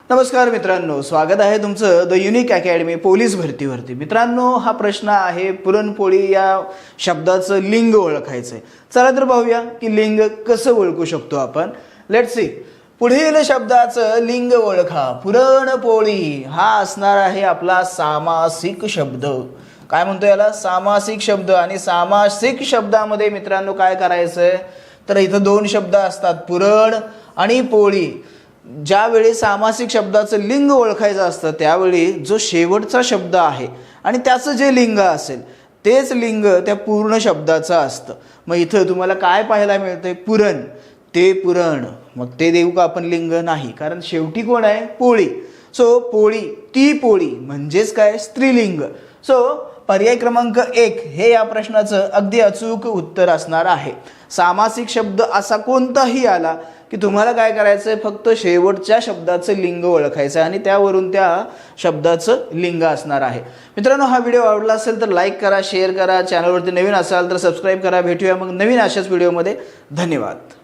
नमस्कार मित्रांनो, स्वागत आहे तुमचं द युनिक अकॅडमी पोलीस भरतीवरती। मित्रांनो, हा प्रश्न आहे पुरणपोळी या शब्दाचं लिंग ओळखायचं आहे। चला तर पाहूया की लिंग कसं ओळखू शकतो आपण। Let's see. पुढील शब्दाचं लिंग ओळखा। पुरणपोळी हा असणार आहे आपला सामासिक शब्द। काय म्हणतो याला? सामासिक शब्द। आणि सामासिक शब्दामध्ये मित्रांनो काय करायचंय तर इथं दोन शब्द असतात, पुरण आणि पोळी। ज्यावेळी सामासिक शब्दाचं लिंग ओळखायचं असतं त्यावेळी जो शेवटचा शब्द आहे आणि त्याचं जे लिंग असेल तेच लिंग त्या पूर्ण शब्दाचं असतं। मग इथं तुम्हाला काय पाहायला मिळतंय? पुरण, ते पुरण। मग ते देऊ का आपण लिंग? नाही, कारण शेवटी कोण आहे? पोळी। सो पोळी, ती पोळी म्हणजेच काय? स्त्रीलिंग। सो पर्याय क्रमांक 1 हे या प्रश्नाचं अगदी अचूक उत्तर असणार आहे। सामासिक शब्द असा कोणताही आला की तुम्हाला काय करायचं आहे? फक्त शेवटच्या शब्दाचं लिंग ओळखायचं आणि त्यावरून त्या शब्दाचं लिंग असणार आहे। मित्रांनो, हा व्हिडिओ आवडला असेल तर लाईक करा, शेअर करा, चॅनलवरती नवीन असाल तर सबस्क्राईब करा। भेटूया मग नवीन अशाच व्हिडिओमध्ये। धन्यवाद।